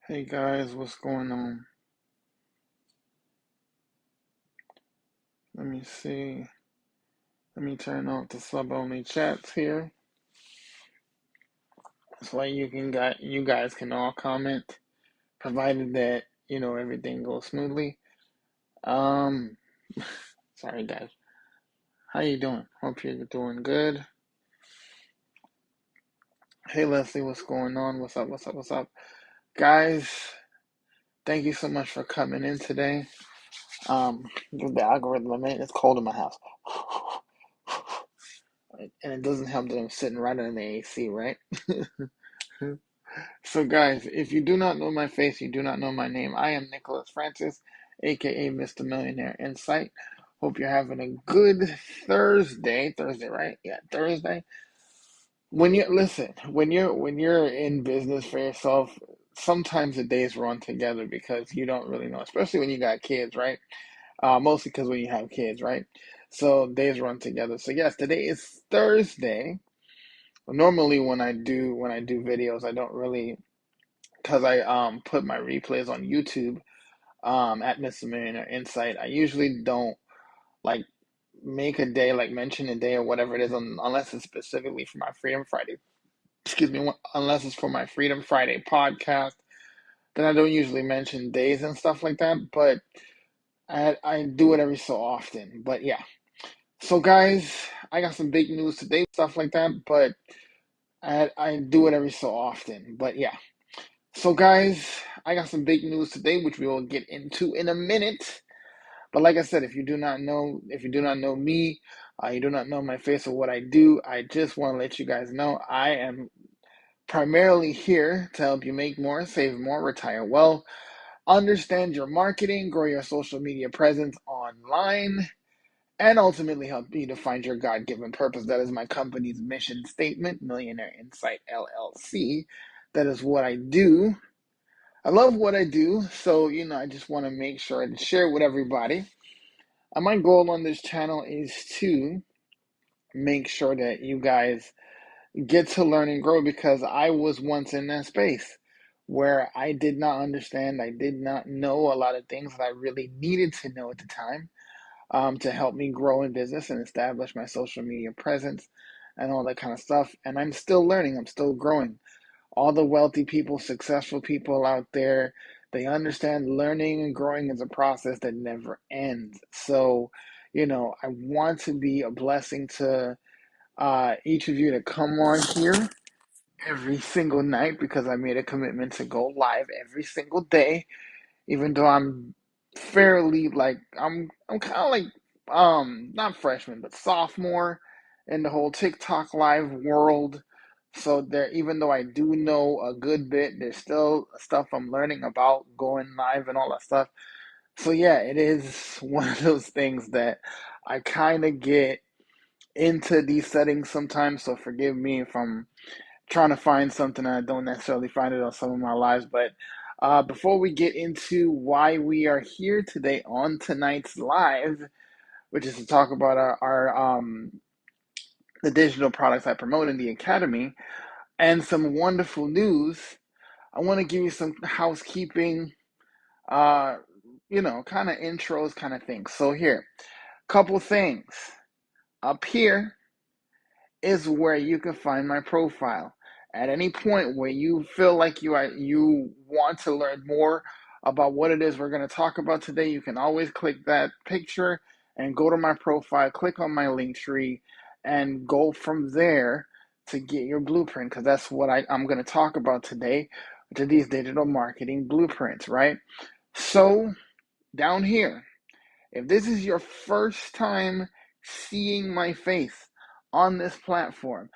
Hey guys, what's going on? Let me see. Let me turn off the sub-only chats here. So you guys can all comment, provided that everything goes smoothly. Um, sorry guys. How you doing? Hope you're doing good. Hey Leslie, what's going on? What's up? What's up? What's up? Guys, thank you so much for coming in today. Give the algorithm a minute. It's cold in my house. And it doesn't help that I'm sitting right under the AC, right? So, guys, if you do not know my face, you do not know my name. I am Nicholas Francis, aka Mr. Millionaire Insight. Hope you're having a good Thursday. Thursday, right? Yeah, Thursday. When you're in business for yourself, sometimes the days run together because you don't really know, especially when you got kids, right? Mostly because when you have kids, right? So days run together. So yes, today is Thursday. Normally when I do videos, I don't really because I put my replays on YouTube at Mr. Millionaire Insight. I usually don't like make a day, like mention a day or whatever it is, unless it's specifically for my Freedom Friday. Excuse me, unless it's for my Freedom Friday podcast. Then I don't usually mention days and stuff like that. But I do it every so often. But yeah. So guys, I got some big news today, stuff like that. But I do it every so often. But yeah. So, guys, I got some big news today, which we will get into in a minute. But like I said, if you do not know me, you do not know my face or what I do, I just want to let you guys know I am primarily here to help you make more, save more, retire well, understand your marketing, grow your social media presence online, and ultimately help you to find your God-given purpose. That is my company's mission statement, Millionaire Insight LLC. That is what I do. I love what I do, so I just want to make sure to share it with everybody. And my goal on this channel is to make sure that you guys get to learn and grow because I was once in that space where I did not understand, I did not know a lot of things that I really needed to know at the time to help me grow in business and establish my social media presence and all that kind of stuff. And I'm still learning, I'm still growing. All the wealthy people, successful people out there, they understand learning and growing is a process that never ends. So, I want to be a blessing to each of you to come on here every single night because I made a commitment to go live every single day, even though I'm fairly like I'm kind of like not freshman but sophomore in the whole TikTok live world. So there, even though I do know a good bit, there's still stuff I'm learning about going live and all that stuff. So yeah, it is one of those things that I kind of get into these settings sometimes. So forgive me if I'm trying to find something and I don't necessarily find it on some of my lives. But before we get into why we are here today on tonight's live, which is to talk about our the digital products I promote in the academy and some wonderful news, I want to give you some housekeeping, uh, kind of intros, kind of things. So here, couple things. Up here is where you can find my profile. At any point where you feel like you want to learn more about what it is we're going to talk about today, you can always click that picture and go to my profile, click on my link tree, and go from there to get your blueprint because that's what I'm going to talk about today, to these digital marketing blueprints, right? So down here, if this is your first time seeing my face on this platform,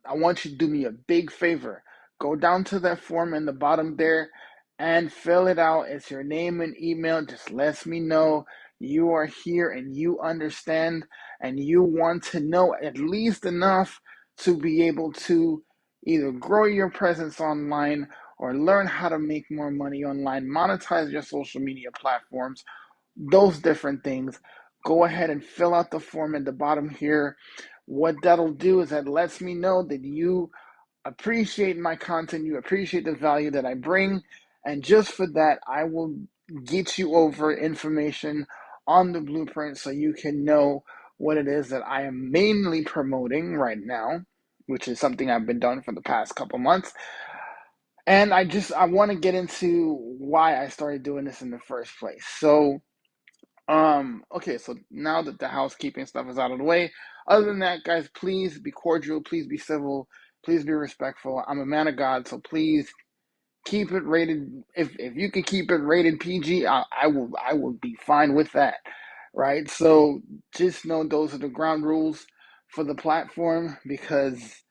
I want you to do me a big favor. Go down to that form in the bottom there and fill it out. It's your name and email. Just lets me know you are here and you understand and you want to know at least enough to be able to either grow your presence online or learn how to make more money online, monetize your social media platforms, those different things. Go ahead and fill out the form at the bottom here. What that'll do is that lets me know that you appreciate my content, you appreciate the value that I bring, And just for that, I will get you over information on the blueprint so you can know what it is that I am mainly promoting right now, which is something I've been doing for the past couple months. And I want to get into why I started doing this in the first place. So, okay, so now that the housekeeping stuff is out of the way, other than that, guys, please be cordial, please be civil, please be respectful. I'm a man of God, so please keep it rated. If you can keep it rated PG, I will be fine with that, right? So just know those are the ground rules for the platform because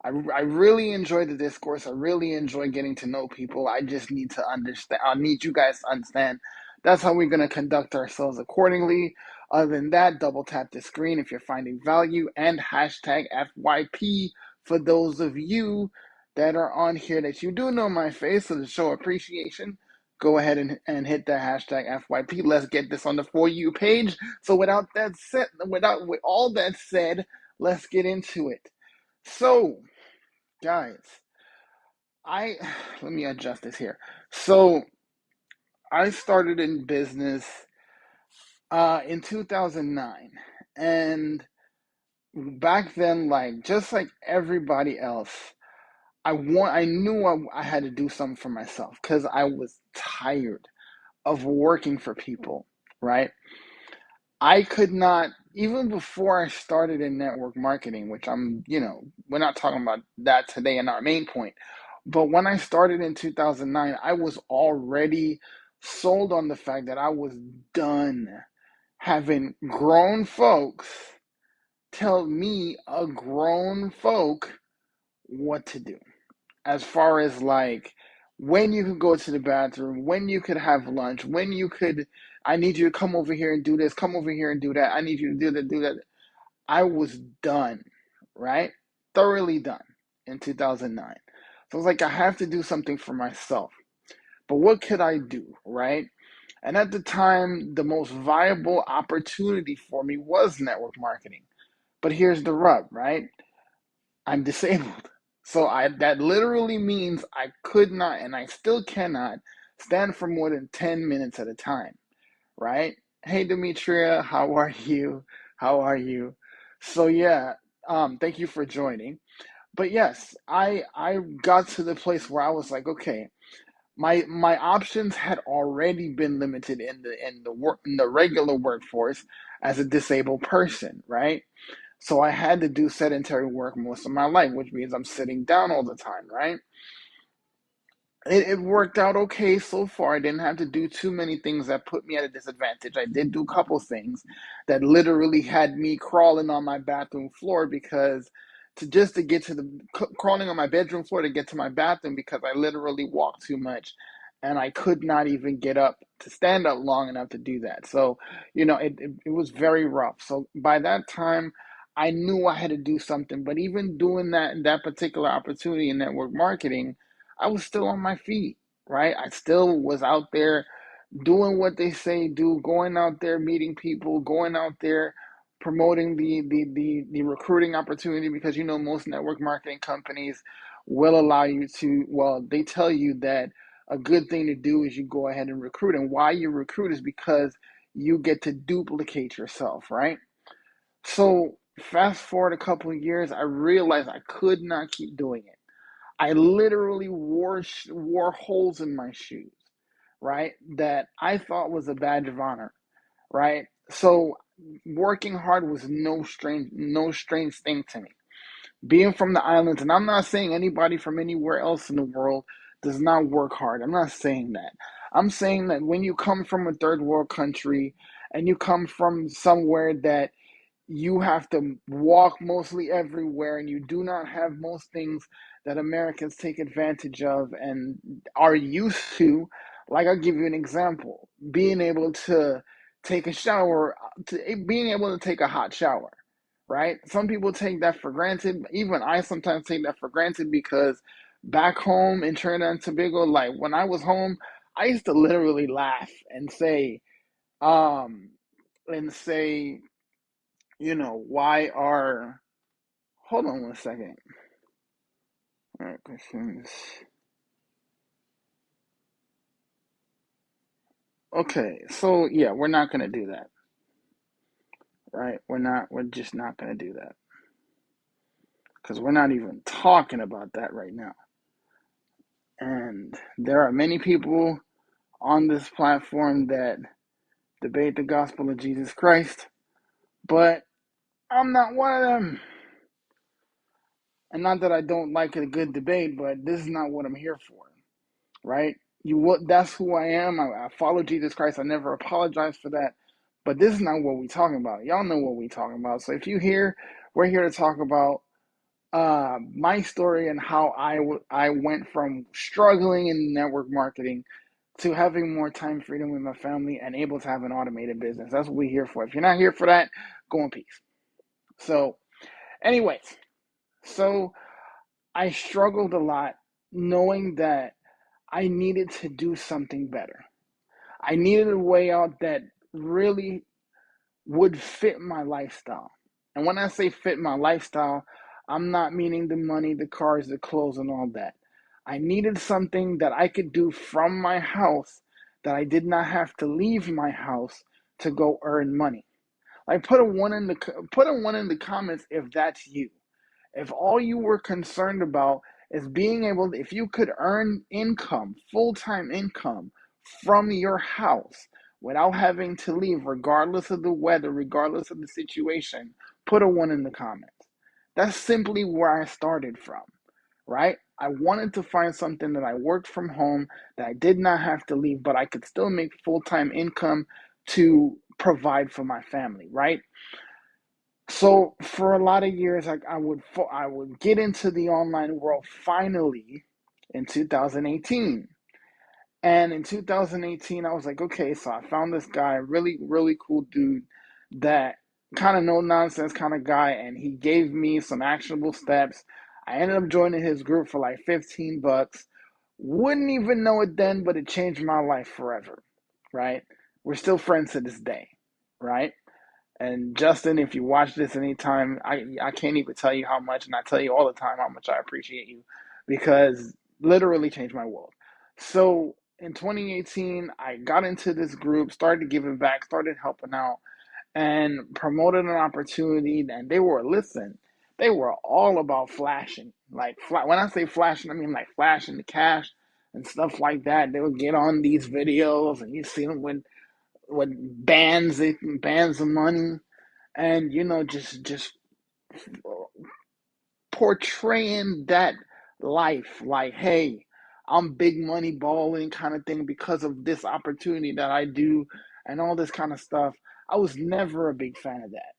I really enjoy the discourse. I really enjoy getting to know people. I just need to understand. I need you guys to understand. That's how we're going to conduct ourselves accordingly. Other than that, double tap the screen if you're finding value and hashtag FYP for those of you that are on here that you do know my face. So to show appreciation, go ahead and hit that hashtag FYP. Let's get this on the For You page. So with all that said, let's get into it. So, guys, I let me adjust this here. So, I started in business in 2009, and back then, like just like everybody else, I knew I had to do something for myself because I was tired of working for people, right? I could not, even before I started in network marketing, which we're not talking about that today in our main point. But when I started in 2009, I was already sold on the fact that I was done having grown folks tell me, a grown folk, what to do. As far as like when you could go to the bathroom, when you could have lunch, I need you to come over here and do this, come over here and do that. I need you to do that. I was done, right? Thoroughly done in 2009. So I was like, I have to do something for myself. But what could I do, right? And at the time, the most viable opportunity for me was network marketing. But here's the rub, right? I'm disabled. So that literally means I could not and I still cannot stand for more than 10 minutes at a time, right? Hey Demetria, how are you? How are you? So yeah, thank you for joining. But yes, I got to the place where I was like, okay, my options had already been limited in the regular workforce as a disabled person, right? So I had to do sedentary work most of my life, which means I'm sitting down all the time, right? It worked out okay so far. I didn't have to do too many things that put me at a disadvantage. I did do a couple things that literally had me crawling on my bathroom floor because to get to the crawling on my bedroom floor to get to my bathroom because I literally walked too much and I could not even get up to stand up long enough to do that. So, it was very rough. So by that time, I knew I had to do something. But even doing that particular opportunity in network marketing, I was still on my feet, right? I still was out there doing what they say do, going out there meeting people, going out there promoting the recruiting opportunity because most network marketing companies will allow you to, well, they tell you that a good thing to do is you go ahead and recruit. And why you recruit is because you get to duplicate yourself, right? So fast forward a couple of years, I realized I could not keep doing it. I literally wore holes in my shoes, right? That I thought was a badge of honor, right? So working hard was no strange thing to me. Being from the islands, and I'm not saying anybody from anywhere else in the world does not work hard. I'm not saying that. I'm saying that when you come from a third world country and you come from somewhere that you have to walk mostly everywhere and you do not have most things that Americans take advantage of and are used to. Like, I'll give you an example: being able to take a shower, being able to take a hot shower, right? Some people take that for granted. Even I sometimes take that for granted because back home in Trinidad and Tobago, like when I was home, I used to literally laugh um, and say, why are, hold on one second. All right, questions. Okay, so yeah, we're not gonna do that, right? We're just not gonna do that because we're not even talking about that right now. And there are many people on this platform that debate the gospel of Jesus Christ, but I'm not one of them. And not that I don't like a good debate, but this is not what I'm here for, right? You what? That's who I am. I follow Jesus Christ. I never apologize for that. But this is not what we're talking about. Y'all know what we're talking about. So if you hear, we're here to talk about my story and how I went from struggling in network marketing to having more time freedom with my family and able to have an automated business. That's what we're here for. If you're not here for that, go in peace. So, anyways, so I struggled a lot knowing that I needed to do something better. I needed a way out that really would fit my lifestyle. And when I say fit my lifestyle, I'm not meaning the money, the cars, the clothes, and all that. I needed something that I could do from my house that I did not have to leave my house to go earn money. Like put a one in the comments if that's you. If all you were concerned about is being able, if you could earn income, full time income from your house without having to leave, regardless of the weather, regardless of the situation, put a one in the comments. That's simply where I started from, right? I wanted to find something that I worked from home, that I did not have to leave, but I could still make full time income to provide for my family, right? So for a lot of years, I would get into the online world finally in 2018. And in 2018, I was like, okay, so I found this guy, really, really cool dude that kind of no nonsense kind of guy, and he gave me some actionable steps. I ended up joining his group for like 15 bucks. Wouldn't even know it then, but it changed my life forever, right? We're still friends to this day, right? And Justin, if you watch this anytime, I can't even tell you how much, and I tell you all the time how much I appreciate you because literally changed my world. So in 2018, I got into this group, started giving back, started helping out, and promoted an opportunity. And they were all about flashing. Like when I say flashing, I mean like flashing the cash and stuff like that. They would get on these videos, and you see them with bands of money, and just portraying that life like, hey, I'm big money balling kind of thing because of this opportunity that I do and all this kind of stuff. I was never a big fan of that.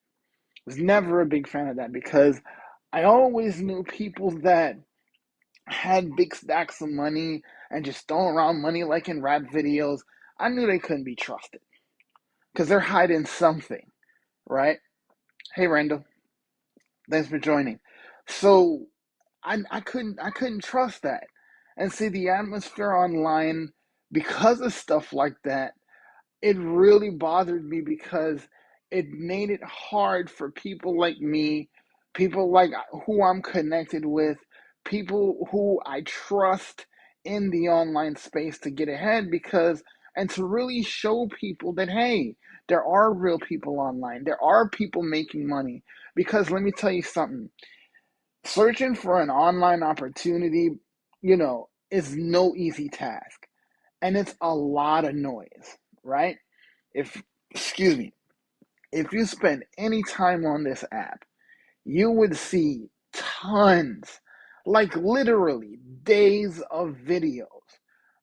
Was never a big fan of that because I always knew people that had big stacks of money and just throwing around money like in rap videos. I knew they couldn't be trusted because they're hiding something, right? Hey, Randall, thanks for joining. So I couldn't trust that. And see the atmosphere online because of stuff like that, it really bothered me because it made it hard for people like me, people like who I'm connected with, people who I trust in the online space to get ahead because and to really show people that hey, there are real people online. There are people making money because let me tell you something. Searching for an online opportunity, is no easy task. And it's a lot of noise, right? If, excuse me, if you spend any time on this app, you would see tons, like literally days of videos,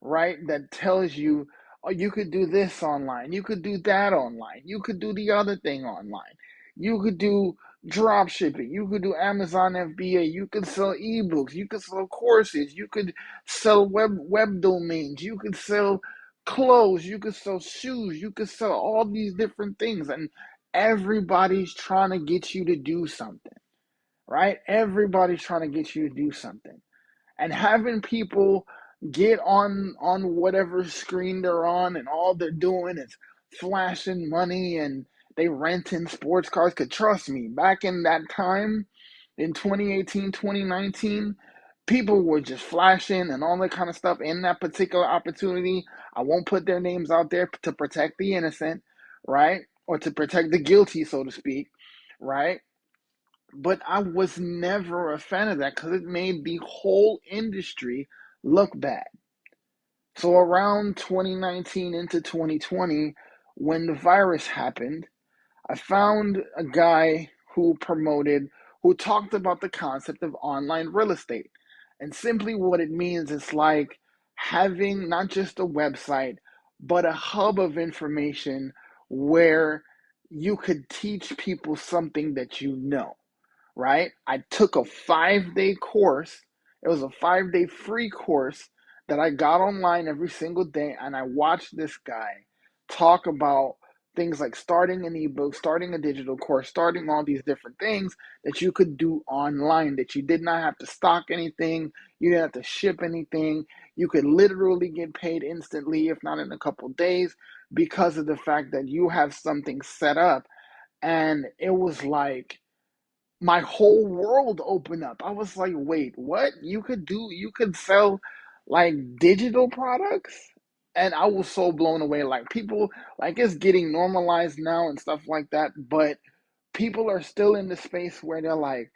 right? That tells you, oh, you could do this online, you could do that online, you could do the other thing online, you could do drop shipping, you could do Amazon FBA, you could sell ebooks, you could sell courses, you could sell web domains, you could sell clothes, you could sell shoes, you could sell all these different things, and everybody's trying to get you to do something, right? Everybody's trying to get you to do something. And having people get on whatever screen they're on and all they're doing is flashing money and they renting sports cars. Cause trust me, back in that time in 2018, 2019, People were just flashing and all that kind of stuff in that particular opportunity. I won't put their names out there to protect the innocent, right? Or to protect the guilty, so to speak, right? But I was never a fan of that because it made the whole industry look bad. So around 2019 into 2020, when the virus happened, I found a guy who talked about the concept of online real estate. And simply what it means is like having not just a website, but a hub of information where you could teach people something that you know, right? I took a 5 day course. It was a 5 day free course that I got online every single day. And I watched this guy talk about things like starting an ebook, starting a digital course, starting all these different things that you could do online, that you did not have to stock anything, you didn't have to ship anything. You could literally get paid instantly, if not in a couple days, because of the fact that you have something set up. And it was like, my whole world opened up. I was like, wait, what? You could sell like digital products? And I was so blown away. Like people, like it's getting normalized now and stuff like that, but people are still in the space where they're like,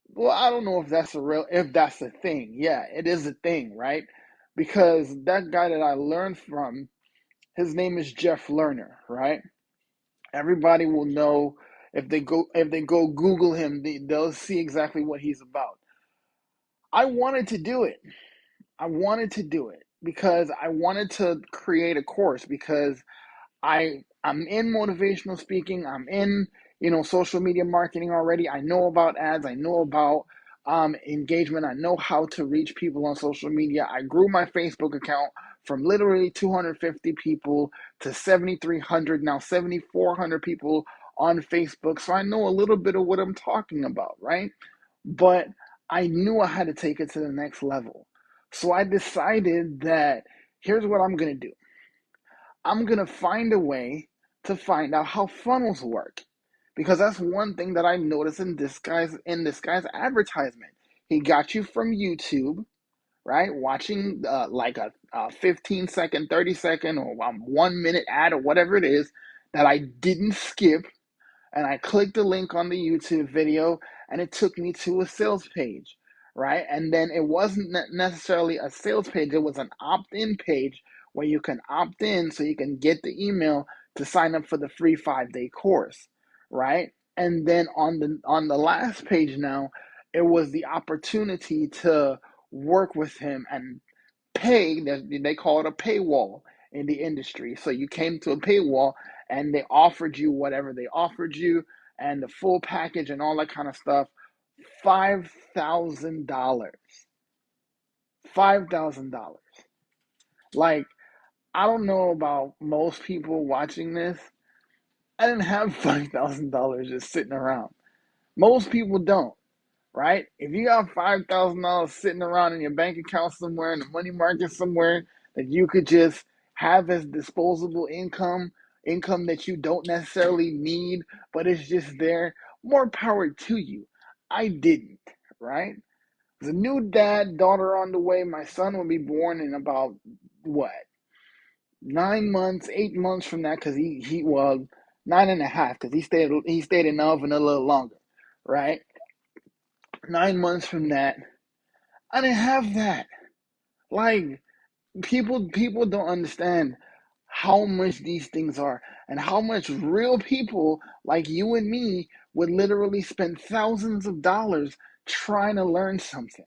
well, I don't know if that's a thing. Yeah, it is a thing, right? Because that guy that I learned from, his name is Jeff Lerner, right? Everybody will know if they go Google him, they'll see exactly what he's about. I wanted to do it. I wanted to do it because I wanted to create a course because I'm in motivational speaking. I'm in, social media marketing already. I know about ads. I know about engagement. I know how to reach people on social media. I grew my Facebook account from literally 250 people to 7,300, now 7,400 people on Facebook. So I know a little bit of what I'm talking about, right? But I knew I had to take it to the next level. So I decided that here's what I'm going to do. I'm going to find a way to find out how funnels work. Because that's one thing that I noticed in this guy's advertisement. He got you from YouTube, right? Watching like a 15-second, 30-second, or 1 minute ad or whatever it is that I didn't skip, and I clicked the link on the YouTube video and it took me to a sales page, right? And then it wasn't necessarily a sales page, it was an opt-in page where you can opt in so you can get the email to sign up for the free 5 day course, right? And then on the last page now, it was the opportunity to work with him and pay. They call it a paywall in the industry. So you came to a paywall and they offered you whatever they offered you and the full package and all that kind of stuff. $5,000. $5,000. Like, I don't know about most people watching this. I didn't have $5,000 just sitting around. Most people don't, right? If you got $5,000 sitting around in your bank account somewhere in the money market somewhere that you could just have as disposable income that you don't necessarily need, but it's just there, more power to you. I didn't, right? There's a new dad, daughter on the way. My son will be born in about what, 9 months, 8 months from that, because he well, 9.5, because he stayed in the oven a little longer, right? 9 months from that, I didn't have that. Like people don't understand how much these things are and how much real people like you and me would literally spend thousands of dollars trying to learn something,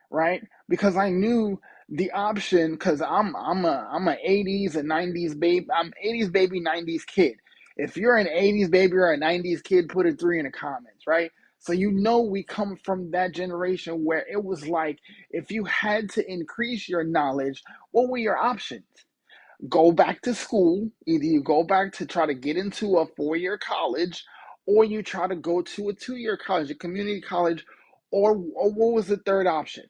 right? Because I knew the option because I'm a 80s and 90s baby. I'm 80s baby, 90s kid. If you're an 80s baby or a 90s kid, put a 3 in the comments, right? So you know we come from that generation where it was like if you had to increase your knowledge, what were your options? Go back to school. Either you go back to try to get into a 4 year college, or you try to go to a 2 year college, a community college, or what was the third option?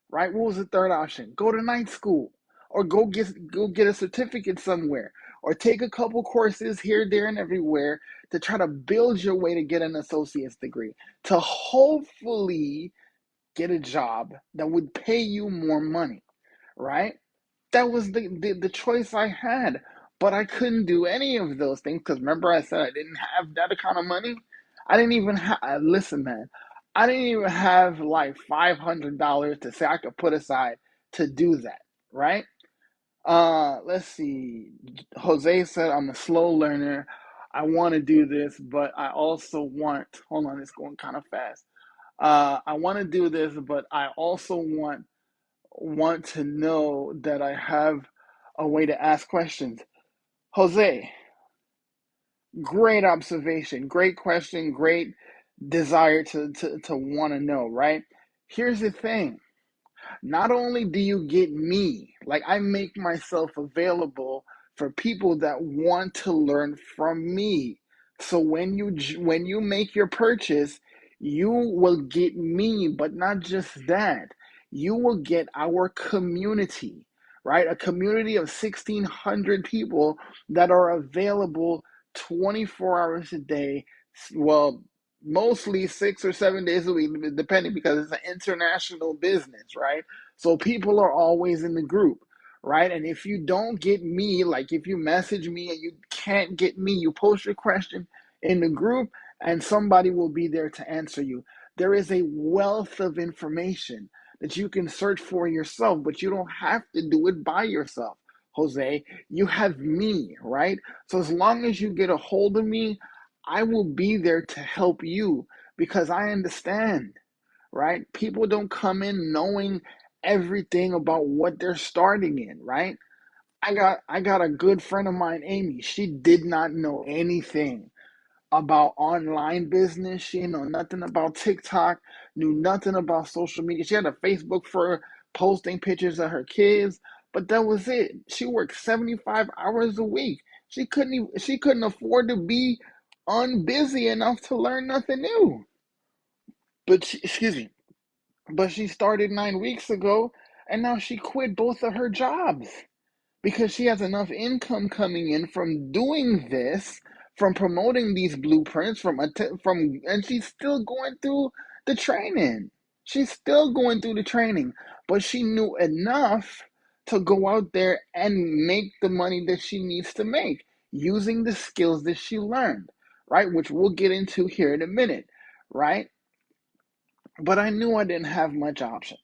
Right? What was the third option? Go to night school, or go get a certificate somewhere, or take a couple courses here, there, and everywhere to try to build your way to get an associate's degree to hopefully get a job that would pay you more money, right? That was the choice I had. But I couldn't do any of those things because remember I said I didn't have that kind of money? I didn't even have, listen, man, I didn't even have like $500 to say I could put aside to do that, right? Let's see. Jose said, I'm a slow learner. I want to do this, but I also want, hold on, it's going kind of fast. I want to do this, but I also want to know that I have a way to ask questions. Jose, great observation, great question, great desire to want to know, right? Here's the thing. Not only do you get me, like I make myself available for people that want to learn from me. So when you make your purchase, you will get me, but not just that. You will get our community, right? A community of 1,600 people that are available 24 hours a day. Well, mostly 6 or 7 days a week, depending because it's an international business, right? So people are always in the group, right? And if you don't get me, like if you message me and you can't get me, you post your question in the group and somebody will be there to answer you. There is a wealth of information that you can search for yourself, but you don't have to do it by yourself, Jose. You have me, right? So as long as you get a hold of me, I will be there to help you because I understand, right? People don't come in knowing everything about what they're starting in, right? I got a good friend of mine, Amy. She did not know anything about online business. She didn't know nothing about TikTok, knew nothing about social media. She had a Facebook for posting pictures of her kids, but that was it. She worked 75 hours a week. She couldn't afford to be unbusy enough to learn nothing new. Excuse me, but she started 9 weeks ago and now she quit both of her jobs because she has enough income coming in from doing this, from promoting these blueprints, and she's still going through the training. She's still going through the training, but she knew enough to go out there and make the money that she needs to make using the skills that she learned, right? Which we'll get into here in a minute, right? But I knew I didn't have much options.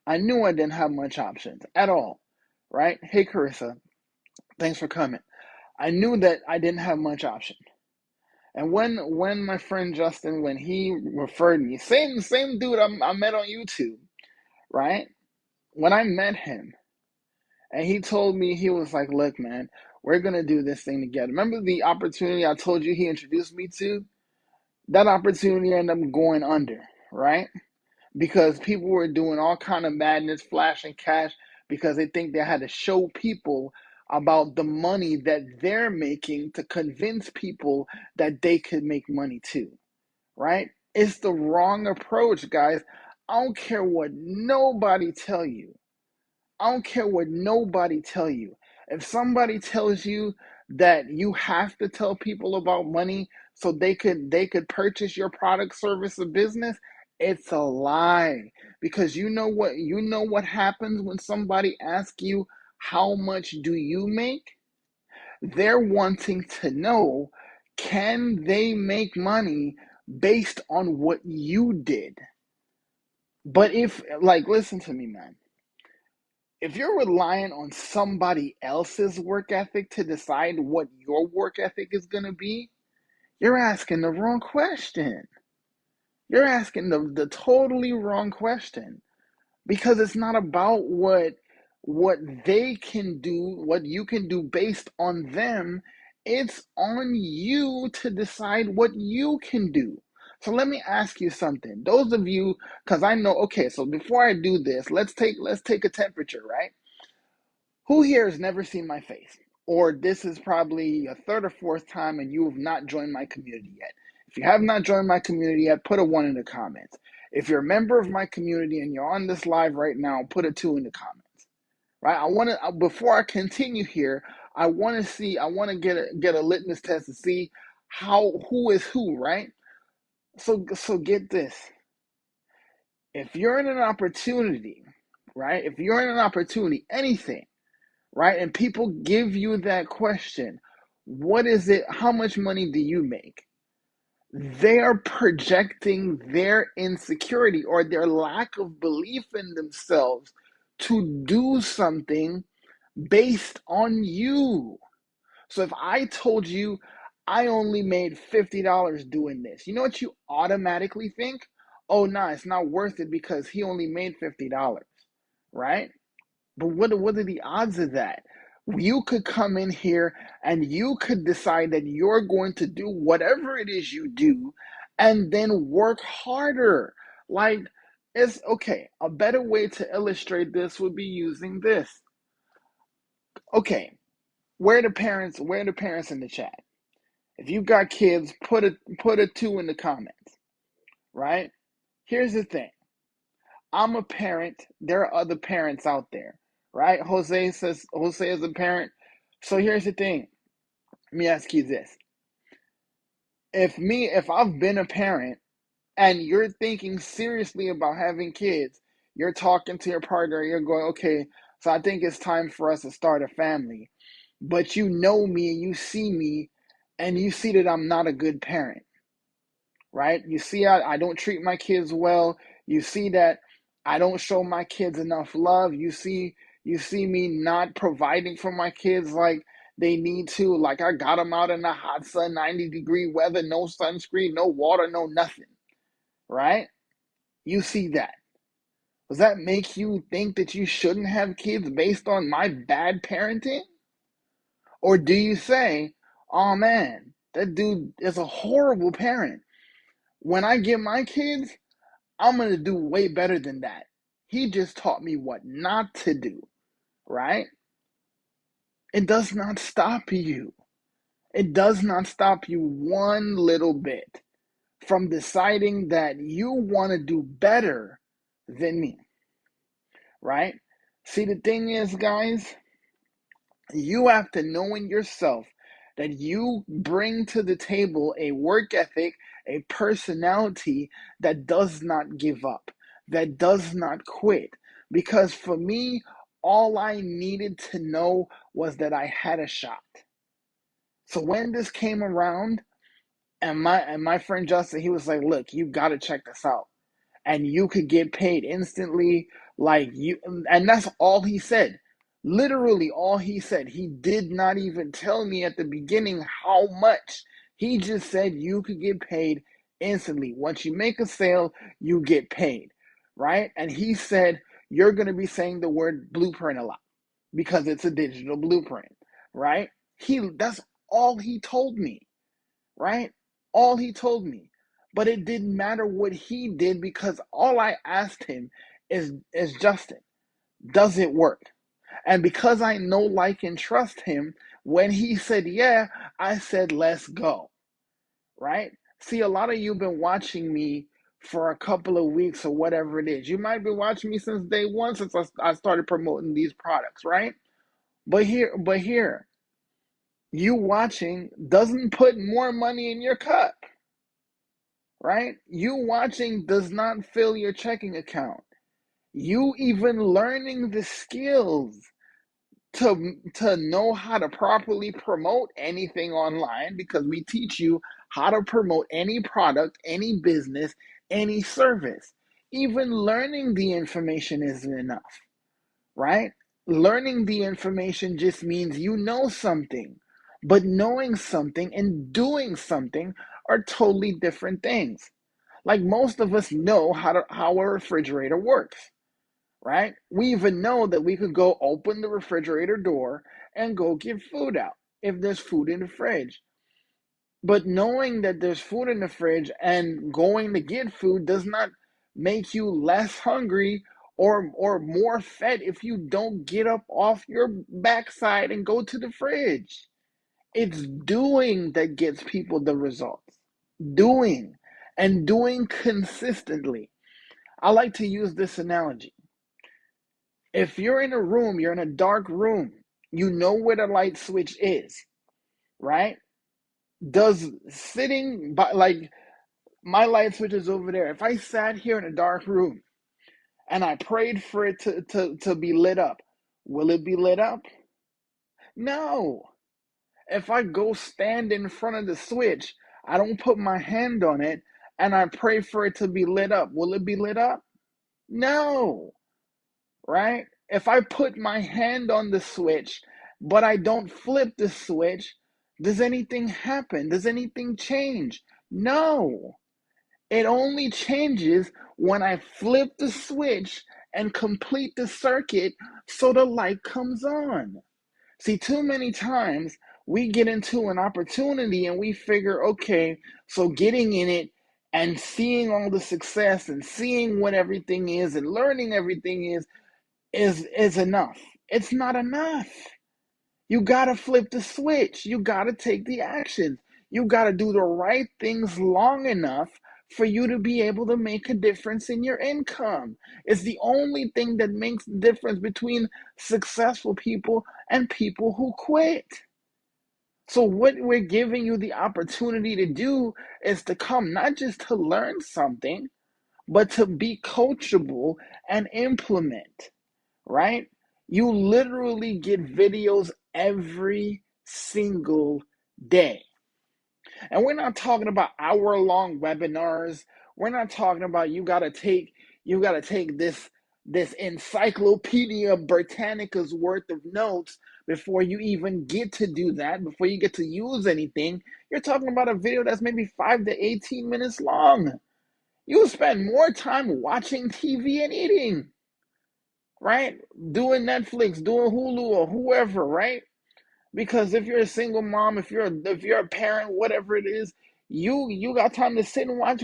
I knew I didn't have much options at all, right? Hey, Carissa, thanks for coming. I knew that I didn't have much option. And when my friend Justin, when he referred me, same dude I met on YouTube, right? When I met him, and he told me, he was like, "Look, man, we're gonna do this thing together." Remember the opportunity I told you he introduced me to? That opportunity ended up going under, right? Because people were doing all kind of madness, flashing cash, because they think they had to show people about the money that they're making to convince people that they could make money too, right? It's the wrong approach, guys. I don't care what nobody tell you. I don't care what nobody tell you. If somebody tells you that you have to tell people about money so they could purchase your product, service, or business, it's a lie. Because you know what happens when somebody asks you how much do you make? They're wanting to know, can they make money based on what you did? But if, like, listen to me, man, if you're relying on somebody else's work ethic to decide what your work ethic is going to be, you're asking the wrong question. You're asking the totally wrong question because it's not about what they can do, what you can do based on them. It's on you to decide what you can do. So let me ask you something. Those of you, because I know, okay, so before I do this, let's take a temperature, right? Who here has never seen my face? Or this is probably a third or fourth time and you have not joined my community yet. If you have not joined my community yet, put a one in the comments. If you're a member of my community and you're on this live right now, put a two in the comments. Right? I want to before I continue here, I want to get a litmus test to see how who is who, right? So get this. If you're in an opportunity, right? If you're in an opportunity, anything, right? And people give you that question, what is it? How much money do you make? They are projecting their insecurity or their lack of belief in themselves to do something based on you. So if I told you I only made $50 doing this, you know what you automatically think? Oh, no, it's not worth it because he only made $50, right? But what are the odds of that? You could come in here and you could decide that you're going to do whatever it is you do and then work harder. Like, it's okay. A better way to illustrate this would be using this. Okay, where are the parents in the chat? If you've got kids, put a two in the comments, right? Here's the thing. I'm a parent. There are other parents out there, right? Jose is a parent. So here's the thing. Let me ask you this. If I've been a parent and you're thinking seriously about having kids, you're talking to your partner, you're going, okay, so I think it's time for us to start a family. But you know me and you see me and you see that I'm not a good parent, right? You see, I don't treat my kids well. You see that I don't show my kids enough love. You see me not providing for my kids like they need to. Like I got them out in the hot sun, 90-degree weather, no sunscreen, no water, no nothing, right? You see that. Does that make you think that you shouldn't have kids based on my bad parenting? Or do you say, oh man, that dude is a horrible parent. When I get my kids, I'm going to do way better than that. He just taught me what not to do, right? It does not stop you. It does not stop you one little bit from deciding that you want to do better than me, right? See, the thing is, guys, you have to know in yourself that you bring to the table a work ethic, a personality that does not give up, that does not quit. Because for me, all I needed to know was that I had a shot. So when this came around, and my friend Justin, he was like, "Look, you got to check this out." And you could get paid instantly, like you, and that's all he said. Literally all he said. He did not even tell me at the beginning how much. He just said you could get paid instantly. Once you make a sale, you get paid, right? And he said you're going to be saying the word blueprint a lot because it's a digital blueprint, right? That's all he told me, right? All he told me. But it didn't matter what he did because all I asked him is Justin, does it work? And because I know, like, and trust him, when he said yeah, I said let's go, right? See, a lot of you have been watching me for a couple of weeks or whatever it is. You might be watching me since day one, since I started promoting these products, right? But here, you watching doesn't put more money in your cup, right? You watching does not fill your checking account. You even learning the skills to know how to properly promote anything online because we teach you how to promote any product, any business, any service. Even learning the information isn't enough, right? Learning the information just means you know something, but knowing something and doing something are totally different things. Like most of us know how a refrigerator works, right? We even know that we could go open the refrigerator door and go get food out if there's food in the fridge. But knowing that there's food in the fridge and going to get food does not make you less hungry or more fed if you don't get up off your backside and go to the fridge. It's doing that gets people the results. Doing and doing consistently. I like to use this analogy. If you're in a room, you're in a dark room, you know where the light switch is, right? Does sitting by, like, my light switch is over there. If I sat here in a dark room and I prayed for it to be lit up, will it be lit up? No. If I go stand in front of the switch, I don't put my hand on it, and I pray for it to be lit up, will it be lit up? No. Right? If I put my hand on the switch, but I don't flip the switch, does anything happen? Does anything change? No. It only changes when I flip the switch and complete the circuit so the light comes on. See, too many times we get into an opportunity and we figure, okay, so getting in it and seeing all the success and seeing what everything is and learning everything is enough. It's not enough. You got to flip the switch. You got to take the action. You got to do the right things long enough for you to be able to make a difference in your income. It's the only thing that makes the difference between successful people and people who quit. So, what we're giving you the opportunity to do is to come, not just to learn something, but to be coachable and implement, right? You literally get videos every single day. And we're not talking about hour-long webinars. We're not talking about you got to take this encyclopedia Britannica's worth of notes before you even get to do that, before you get to use anything. You're talking about a video that's maybe 5 to 18 minutes long. You spend more time watching TV and eating, right? Doing Netflix, doing Hulu or whoever, right? Because if you're a single mom, if you're a parent, whatever it is, you got time to sit and watch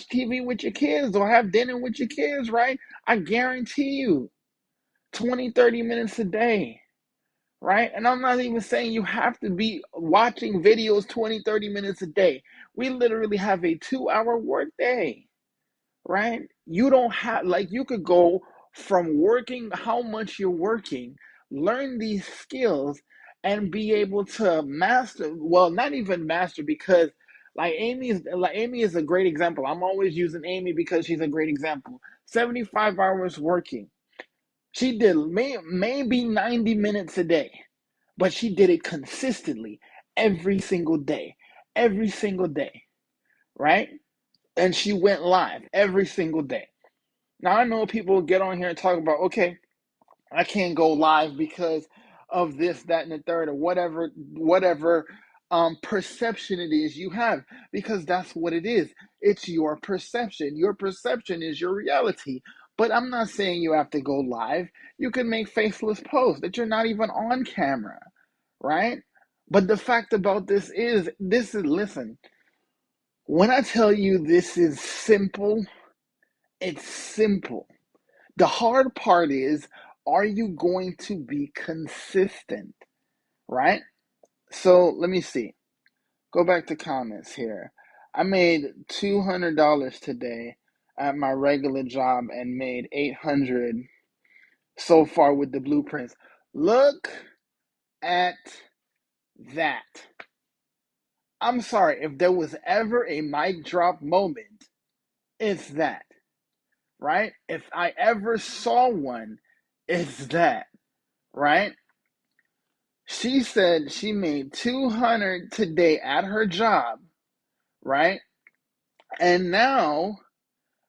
TV with your kids or have dinner with your kids, right? I guarantee you 20, 30 minutes a day, right? And I'm not even saying you have to be watching videos 20, 30 minutes a day. We literally have a 2-hour work day, right? You don't have, like, you could go from working how much you're working, learn these skills, and be able to master, well, not even master, because Amy is a great example. I'm always using Amy because she's a great example. 75 hours working. She did maybe 90 minutes a day, but she did it consistently every single day, right? And she went live every single day. Now I know people get on here and talk about, okay, I can't go live because of this, that, and the third, or whatever perception it is you have, because that's what it is. It's your perception. Your perception is your reality. But I'm not saying you have to go live. You can make faceless posts that you're not even on camera, right? But the fact about this is listen, when I tell you this is simple, it's simple. The hard part is, are you going to be consistent, right? So let me see. Go back to comments here. I made $200 today at my regular job and made 800 so far with the blueprints. Look at that. I'm sorry, if there was ever a mic drop moment, it's that, right? If I ever saw one, it's that, right? She said she made 200 today at her job, right? And now,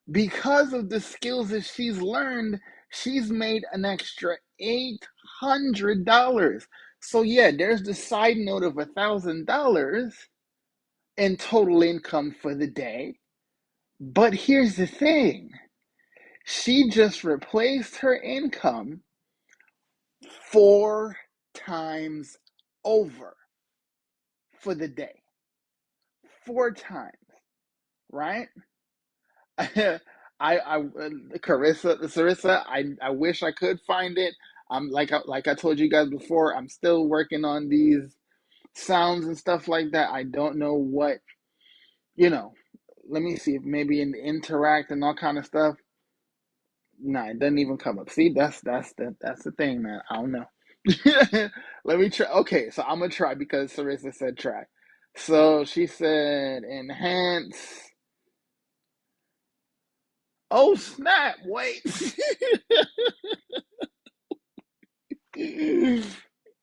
because of the skills that she's learned, she's made an extra $800. So yeah, there's the side note of $1,000 in total income for the day. But here's the thing. She just replaced her income 4 times over for the day. 4 times, right? Sarissa, I wish I could find it. I'm like I told you guys before, I'm still working on these sounds and stuff like that. I don't know what, you know. Let me see if maybe in the interact and all kind of stuff. Nah, it doesn't even come up. See, that's the thing, man. I don't know. Let me try. Okay, so I'm gonna try because Sarissa said try. So she said enhance. Oh snap! Wait.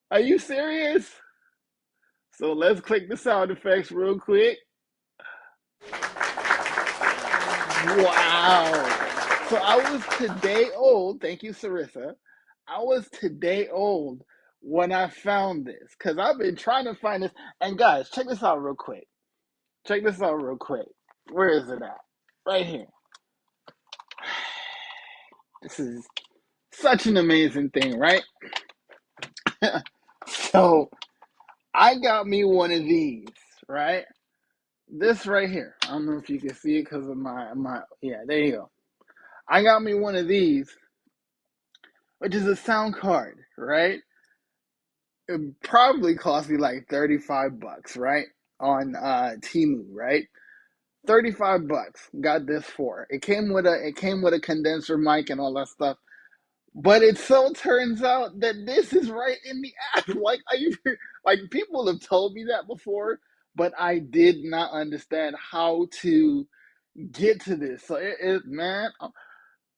Are you serious? So let's click the sound effects real quick. Wow. So I was today old. Thank you, Sarissa. I was today old when I found this because I've been trying to find this. And guys, check this out real quick. Check this out real quick. Where is it at? Right here. This is such an amazing thing, right? So I got me one of these, right? This right here. I don't know if you can see it because of my yeah, there you go. I got me one of these, which is a sound card, right? It probably cost me like 35 bucks, right? On Temu, right? 35 bucks. Got this for. It came with a condenser mic and all that stuff. But it so turns out that this is right in the app. Like like people have told me that before, but I did not understand how to get to this. So it man,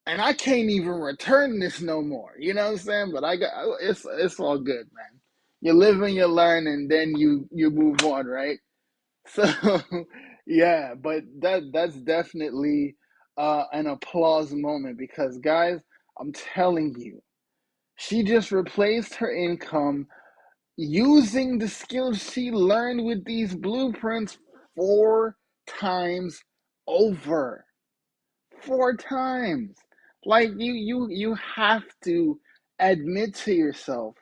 and I can't even return this no more. You know what I'm saying? But I got it's all good, man. You live and you learn, and then you move on, right? So yeah, but that's definitely an applause moment because guys, I'm telling you, she just replaced her income using the skills she learned with these blueprints 4 times over. 4 times. Like you have to admit to yourself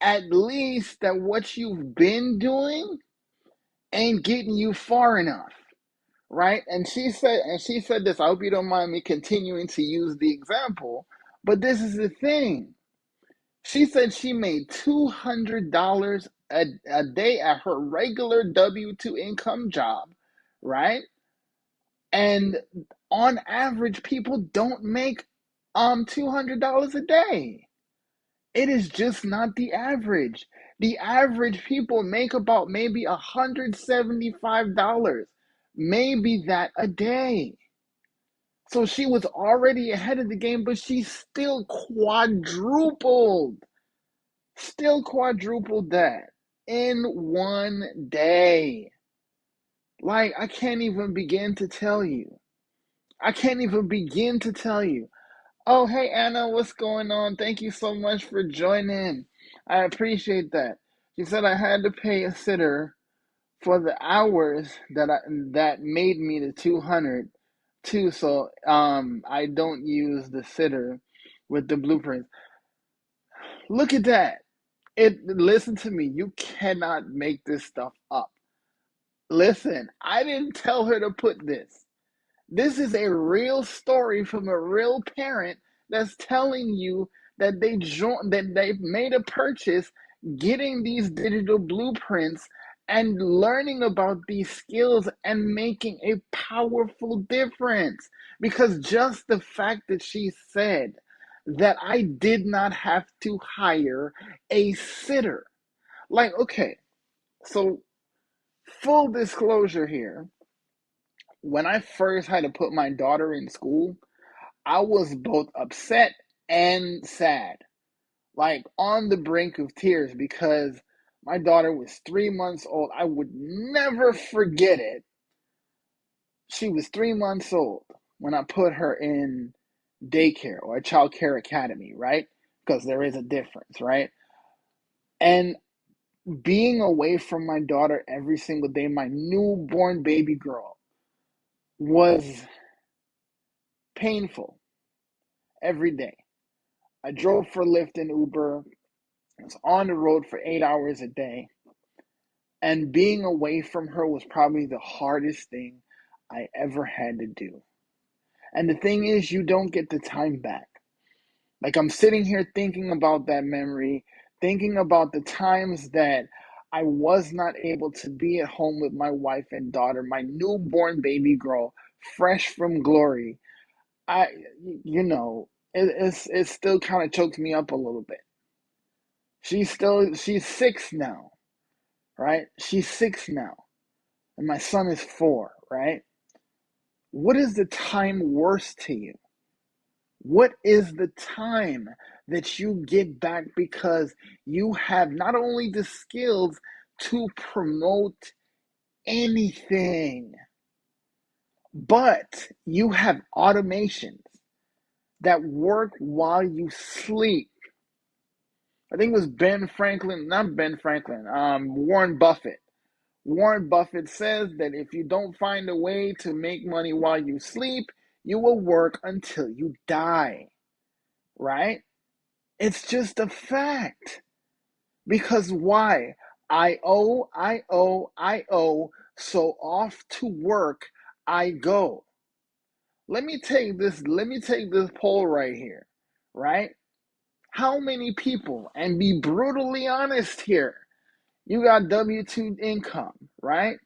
at least that what you've been doing ain't getting you far enough, right? And she said this. I hope you don't mind me continuing to use the example, but this is the thing. She said she made $200 a day at her regular W-2 income job, right? And on average, people don't make $200 a day. It is just not the average. The average people make about maybe $175, maybe that a day. So she was already ahead of the game, but she still quadrupled that in one day. Like, I can't even begin to tell you. I can't even begin to tell you. Oh, hey Anna, what's going on? Thank you so much for joining. I appreciate that. She said I had to pay a sitter for the hours that made me the 200 too, so I don't use the sitter with the blueprints. Look at that. It listen to me. You cannot make this stuff up. Listen, I didn't tell her to put this. This is a real story from a real parent that's telling you that they've made a purchase, getting these digital blueprints and learning about these skills and making a powerful difference. Because just the fact that she said that I did not have to hire a sitter. Like, okay, so full disclosure here, when I first had to put my daughter in school, I was both upset and sad, like on the brink of tears because my daughter was 3 months old. I would never forget it. She was 3 months old when I put her in daycare or a child care academy, right? Because there is a difference, right? And being away from my daughter every single day, my newborn baby girl, was painful every day. I drove for Lyft and Uber. I was on the road for 8 hours a day. And being away from her was probably the hardest thing I ever had to do. And the thing is, you don't get the time back. Like, I'm sitting here thinking about that memory, thinking about the times that I was not able to be at home with my wife and daughter, my newborn baby girl, fresh from glory. I, it still kind of chokes me up a little bit. She's 6 now, right? She's 6 now, and my son is 4, right? What is the time worth to you? What is the time that you get back because you have not only the skills to promote anything, but you have automations that work while you sleep? I think it was Ben Franklin, not Ben Franklin, Warren Buffett. Warren Buffett says that if you don't find a way to make money while you sleep, you will work until you die, right? It's just a fact. Because why? I owe, so off to work I go. Let me take this poll right here, right? How many people, and be brutally honest here, you got W-2 income, right?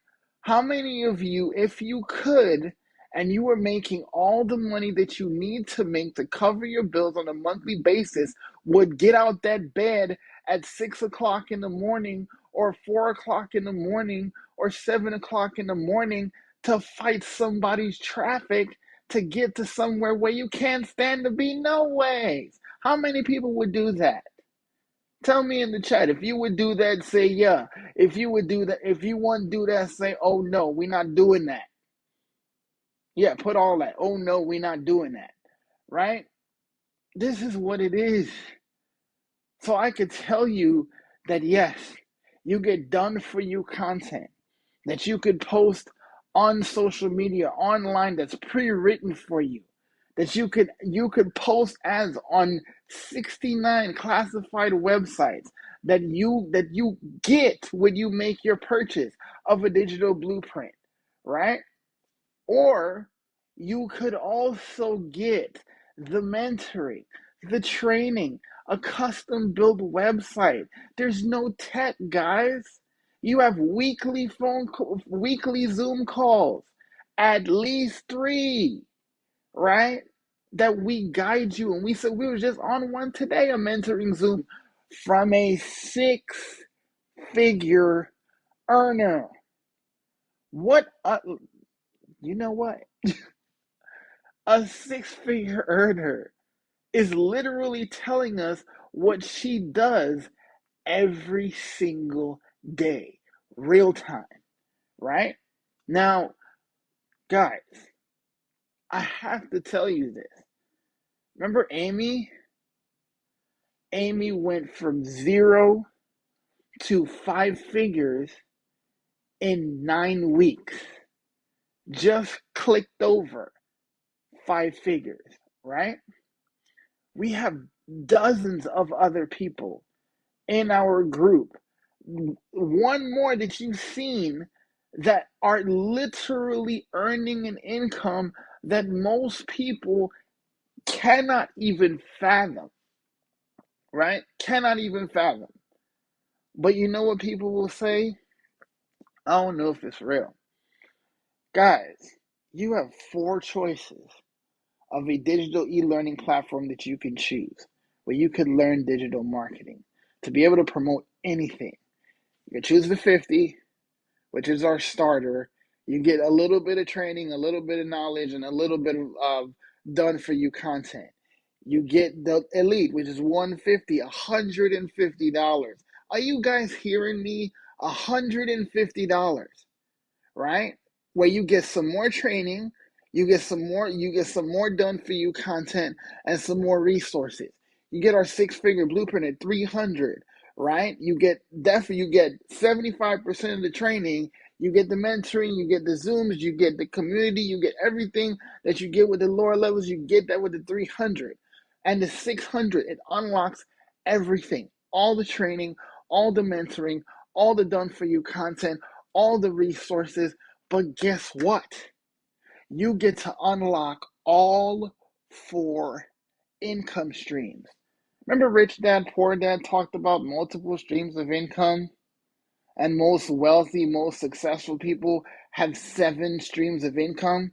How many of you, if you could, and you were making all the money that you need to make to cover your bills on a monthly basis, would get out that bed at 6 o'clock in the morning, or 4 o'clock in the morning, or 7 o'clock in the morning to fight somebody's traffic to get to somewhere where you can't stand to be? No ways. How many people would do that? Tell me in the chat if you would do that. Say yeah. If you would do that, if you want to do that, say oh no, we're not doing that. Yeah, put all that. Oh no, we're not doing that. Right? This is what it is. So I could tell you that yes, you get done for you content that you could post on social media, online, that's pre-written for you, that you could post ads on 69 classified websites, that you get when you make your purchase of a digital blueprint, right? Or you could also get the mentoring, the training, a custom built website. There's no tech, guys. You have weekly Zoom calls, at least three, right? That we guide you. And we said we were just on one today, a mentoring Zoom from a six-figure earner. What? You know what? A six-figure earner is literally telling us what she does every single day, real time, right? Now, guys, I have to tell you this. Remember Amy? Amy went from 0 to 5 figures in 9 weeks. Just clicked over 5 figures, right? We have dozens of other people in our group, one more that you've seen, that are literally earning an income that most people cannot even fathom, right? Cannot even fathom. But you know what people will say? I don't know if it's real. Guys, you have four choices of a digital e-learning platform that you can choose where you could learn digital marketing to be able to promote anything. You can choose the 50, which is our starter. You get a little bit of training, a little bit of knowledge, and a little bit of done for you content. You get the elite, which is 150, $150. Are you guys hearing me? $150, right? Where you get some more training, you get some more done for you content and some more resources. You get our six-figure blueprint at 300, right? You get 75% of the training, you get the mentoring, you get the Zooms, you get the community, you get everything that you get with the lower levels, you get that with the 300. And the 600, it unlocks everything. All the training, all the mentoring, all the done for you content, all the resources. But guess what? You get to unlock all four income streams. Remember Rich Dad, Poor Dad talked about multiple streams of income? And most wealthy, most successful people have 7 streams of income.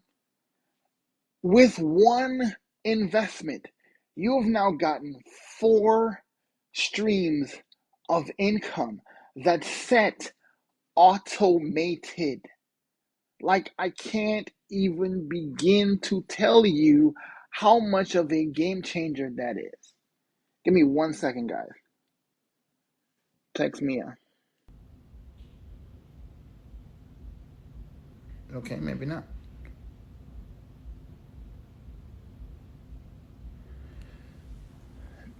With one investment, you have now gotten 4 streams of income that's set, automated. Like, I can't even begin to tell you how much of a game changer that is. Give me 1 second, guys. Text Mia. Okay, maybe not.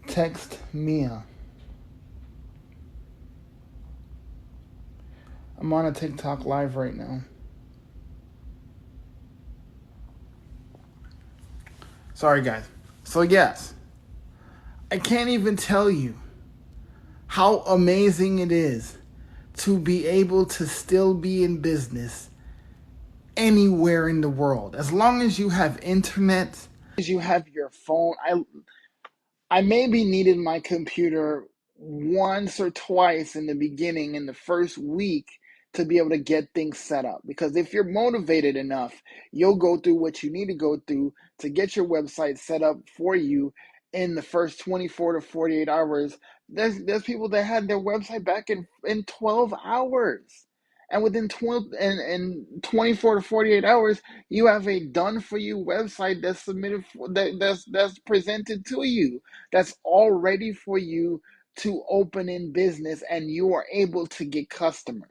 Text Mia. I'm on a TikTok live right now. Sorry, guys. So, yes, I can't even tell you how amazing it is to be able to still be in business anywhere in the world. As long as you have internet, as you have your phone. I maybe needed my computer once or twice in the beginning, in the first week, to be able to get things set up. Because if you're motivated enough, you'll go through what you need to go through to get your website set up for you in the first 24 to 48 hours. There's people that had their website back in 12 hours. And within 12 and 24 to 48 hours, you have a done for you website that's submitted for, that's presented to you, that's all ready for you to open in business, and you are able to get customers.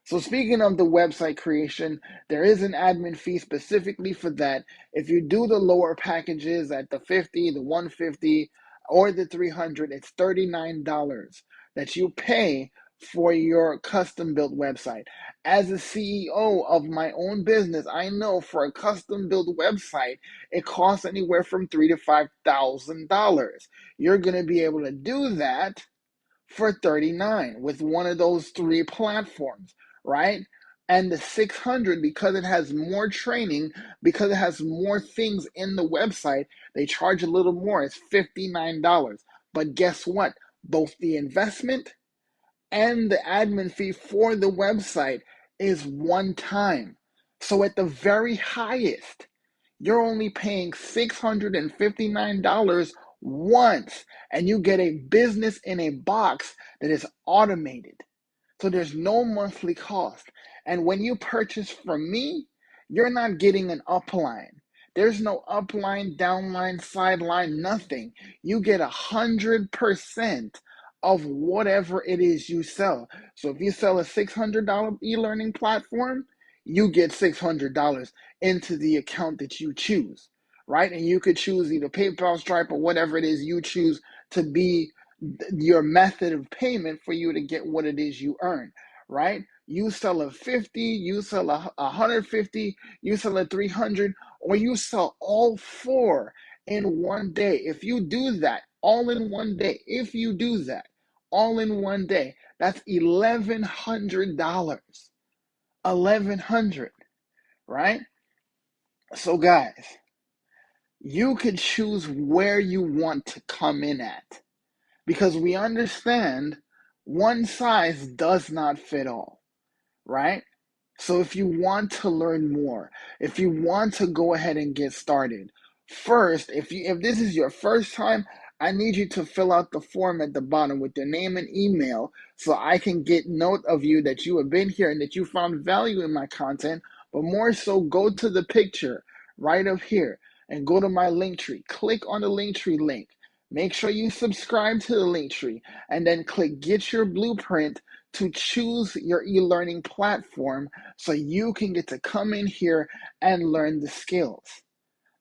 So speaking of the website creation, there is an admin fee specifically for that. If you do the lower packages at the 50, the 150, or the 300, it's $39 that you pay for your custom built website. As a CEO of my own business, I know for a custom built website, it costs anywhere from $3,000 to $5,000. You're going to be able to do that for 39 with one of those three platforms, right? And the 600, because it has more training, because it has more things in the website, they charge a little more. It's $59. But guess what? Both the investment and the admin fee for the website is one time. So at the very highest, you're only paying $659 once, and you get a business in a box that is automated. So there's no monthly cost. And when you purchase from me, you're not getting an upline. There's no upline, downline, sideline, nothing. You get 100% of whatever it is you sell. So if you sell a $600 e-learning platform, you get $600 into the account that you choose, right? And you could choose either PayPal, Stripe, or whatever it is you choose to be your method of payment for you to get what it is you earn, right? You sell a 50, you sell a 150, you sell a 300, or you sell all four in one day. If you do that all in one day, if you do that all in one day, that's $1,100. 1,100, right? So guys, you could choose where you want to come in at, because we understand one size does not fit all, right? So if you want to learn more, if you want to go ahead and get started, first, if this is your first time, I need you to fill out the form at the bottom with your name and email so I can get note of you that you have been here and that you found value in my content. But more so, go to the picture right up here and go to my link tree. Click on the link tree link. Make sure you subscribe to the link tree and then click get your blueprint to choose your e-learning platform so you can get to come in here and learn the skills.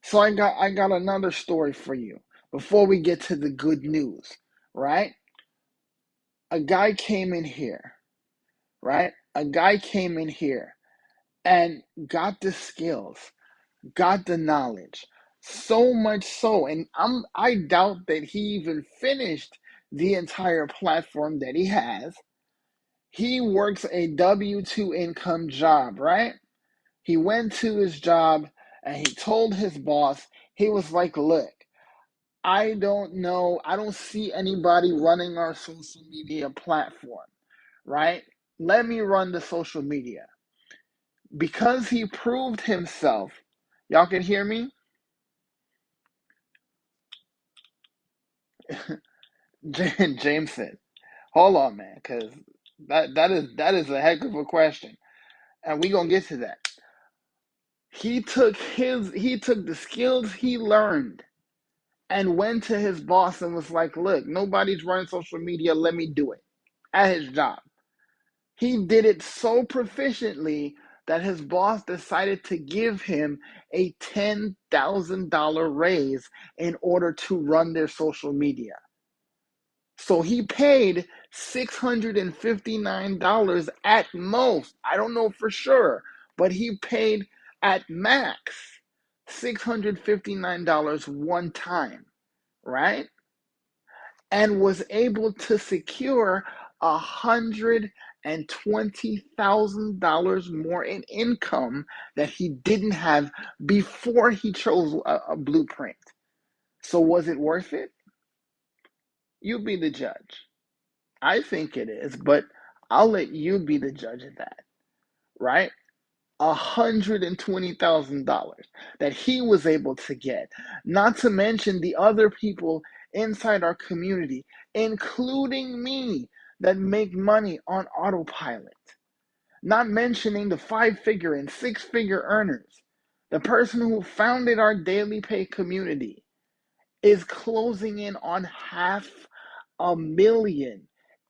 So I got another story for you before we get to the good news, right? A guy came in here, right? A guy came in here and got the skills, got the knowledge, so much so, and I doubt that he even finished the entire platform that he has. He works a W-2 income job, right? He went to his job and he told his boss, he was like, look, I don't know, I don't see anybody running our social media platform, right? Let me run the social media. Because he proved himself, y'all can hear me? Jameson, hold on, man, because that is a heck of a question, and we gonna get to that. He took the skills he learned and went to his boss and was like, "Look, nobody's running social media. Let me do it." At his job, he did it so proficiently that his boss decided to give him a $10,000 raise in order to run their social media. So he paid $659 at most. I don't know for sure, but he paid at max $659 one time, right? And was able to secure $120,000 more in income that he didn't have before he chose a blueprint. So was it worth it? You be the judge. I think it is, but I'll let you be the judge of that, right? $120,000 that he was able to get, not to mention the other people inside our community, including me, that make money on autopilot, not mentioning the 5-figure and 6-figure earners. The person who founded our daily pay community is closing in on $500,000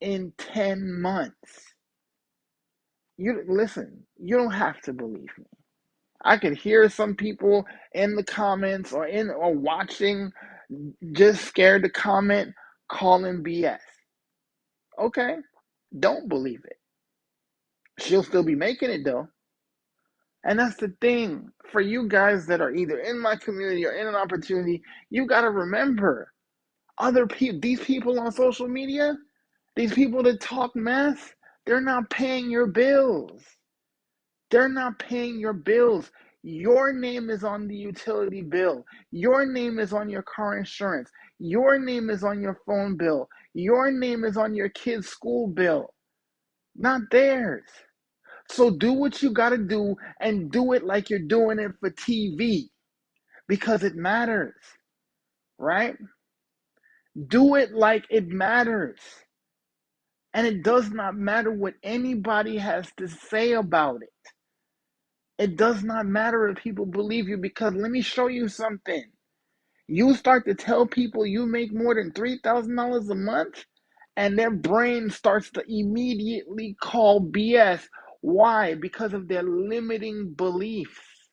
in 10 months. You listen, you don't have to believe me. I can hear some people in the comments or watching just scared to comment calling BS. Okay, don't believe it. She'll still be making it though. And that's the thing for you guys that are either in my community or in an opportunity, you got to remember other people, these people on social media, these people that talk mess, they're not paying your bills. They're not paying your bills. Your name is on the utility bill. Your name is on your car insurance. Your name is on your phone bill. Your name is on your kid's school bill, not theirs. So do what you got to do and do it like you're doing it for TV because it matters, right? Do it like it matters. And it does not matter what anybody has to say about it. It does not matter if people believe you because let me show you something. You start to tell people you make more than $3,000 a month, and their brain starts to immediately call BS. Why? Because of their limiting beliefs,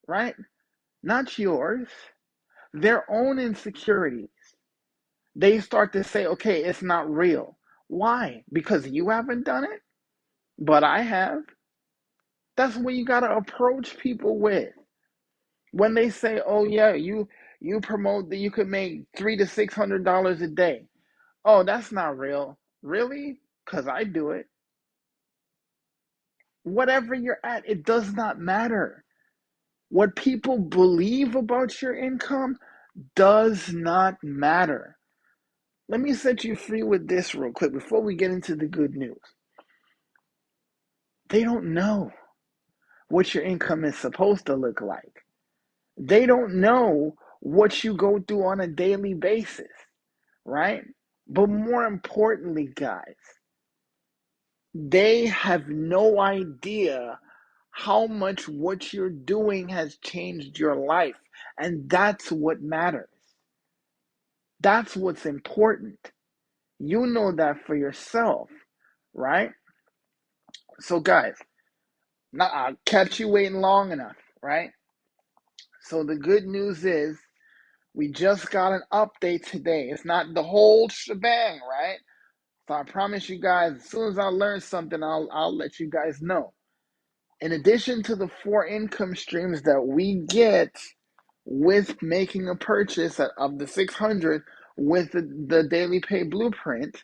right? Not yours, their own insecurities. They start to say, okay, it's not real. Why? Because you haven't done it, but I have. That's what you got to approach people with. When they say, "Oh yeah, you promote that you could make $300 to $600 a day," oh, that's not real. Really? Because I do it. Whatever you're at, it does not matter. What people believe about your income does not matter. Let me set you free with this real quick before we get into the good news. They don't know what your income is supposed to look like. They don't know what you go through on a daily basis, right? But more importantly, guys, they have no idea how much what you're doing has changed your life. And that's what matters. That's what's important. You know that for yourself, right? So, guys, now I'll kept you waiting long enough, right? So, the good news is we just got an update today. It's not the whole shebang, right? So I promise you guys, as soon as I learn something, I'll let you guys know. In addition to the 4 income streams that we get with making a purchase of the 600 with the daily pay blueprint,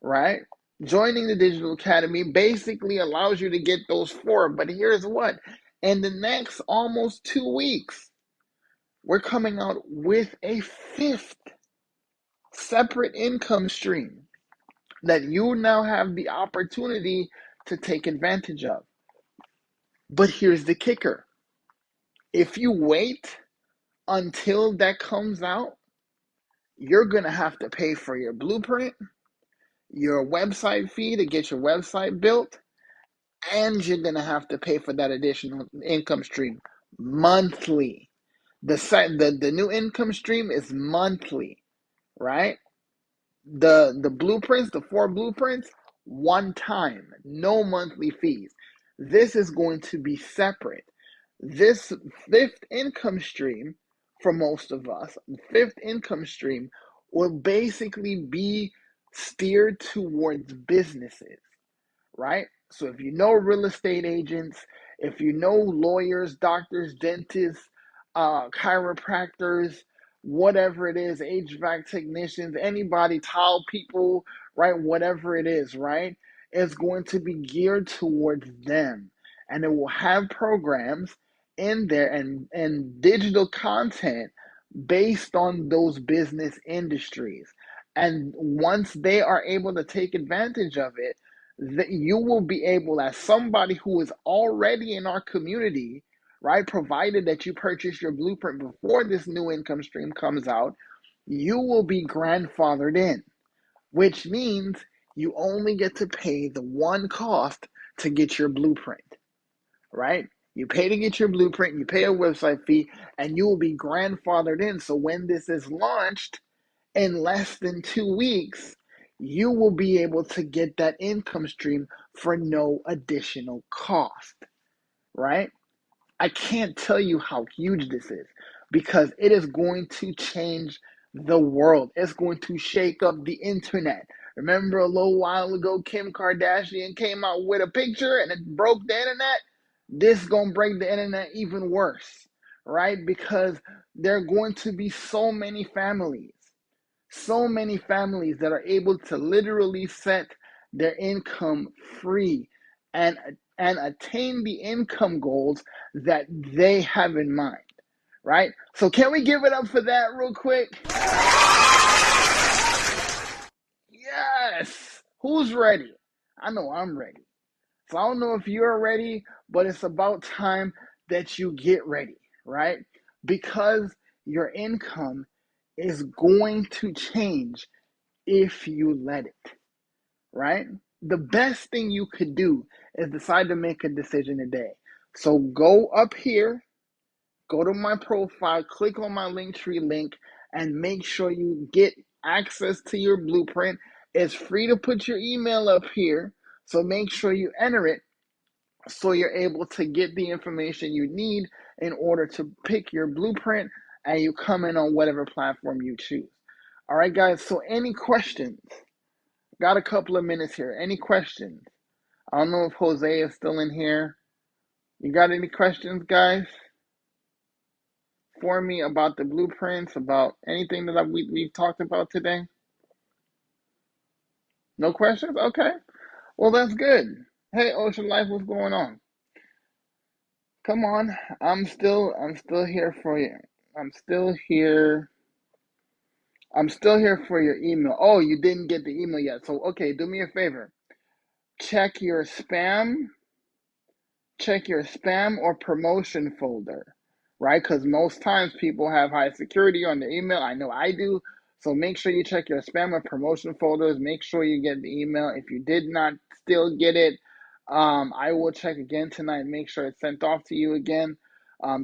right? Joining the Digital Academy basically allows you to get those 4. But here's what: in the next almost 2 weeks, we're coming out with a 5th separate income stream that you now have the opportunity to take advantage of. But here's the kicker: if you wait until that comes out, you're going to have to pay for your blueprint, your website fee to get your website built, and you're gonna have to pay for that additional income stream monthly. The new income stream is monthly, right? The blueprints, the four blueprints, one time, no monthly fees. This is going to be separate. This fifth income stream, for most of us, fifth income stream will basically be steered towards businesses, right? So if you know real estate agents, if you know lawyers, doctors, dentists, chiropractors, whatever it is, HVAC technicians, anybody, tile people, right? Whatever it is, right? It's going to be geared towards them. And it will have programs in there and digital content based on those business industries. And once they are able to take advantage of it, that you will be able, as somebody who is already in our community, right? Provided that you purchase your blueprint before this new income stream comes out, you will be grandfathered in, which means you only get to pay the one cost to get your blueprint, right? You pay to get your blueprint, you pay a website fee, and you will be grandfathered in. So when this is launched, in less than 2 weeks, you will be able to get that income stream for no additional cost, right? I can't tell you how huge this is because it is going to change the world. It's going to shake up the internet. Remember a little while ago, Kim Kardashian came out with a picture and it broke the internet? This is going to break the internet even worse, right? Because there are going to be so many families that are able to literally set their income free and and attain the income goals that they have in mind, right? So can we give it up for that real quick? Yes. Who's ready? I know I'm ready. So I don't know if you're ready, but it's about time that you get ready, right? Because your income is going to change if you let it, right? The best thing you could do is decide to make a decision today. So go up here, go to my profile, click on my Linktree link, and make sure you get access to your blueprint. It's free to put your email up here, so make sure you enter it so you're able to get the information you need in order to pick your blueprint and you come in on whatever platform you choose. All right, guys, so any questions? Got a couple of minutes here. Any questions? I don't know if Jose is still in here. You got any questions, guys, for me about the blueprints, about anything that we've talked about today? No questions? Okay. Well, that's good. Hey, Ocean Life, what's going on? Come on. I'm still here for you. I'm still here. I'm still here for your email. Oh, you didn't get the email yet. So, okay, do me a favor. Check your spam check your spam or promotion folder, right? Because most times people have high security on the email. I know I do. So make sure you check your spam or promotion folders. Make sure you get the email. If you did not still get it, I will check again tonight. Make sure it's sent off to you again,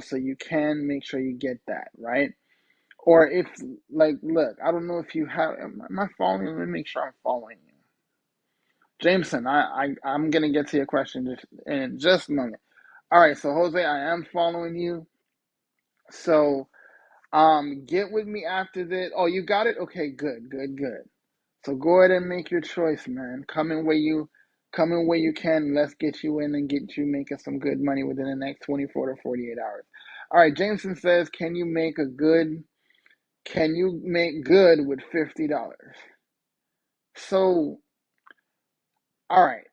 so you can make sure you get that, right? Or if, like, look, I don't know if you have. Am I following you? Let me make sure I'm following you. Jameson, I'm gonna get to your question just in just a moment. All right, so Jose, I am following you. So, get with me after this. Oh, you got it? Okay, good, good, good. So go ahead and make your choice, man. Come in where you can. Let's get you in and get you making some good money within the next 24 to 48 hours. All right, Jameson says, can you make good with $50? So, all right.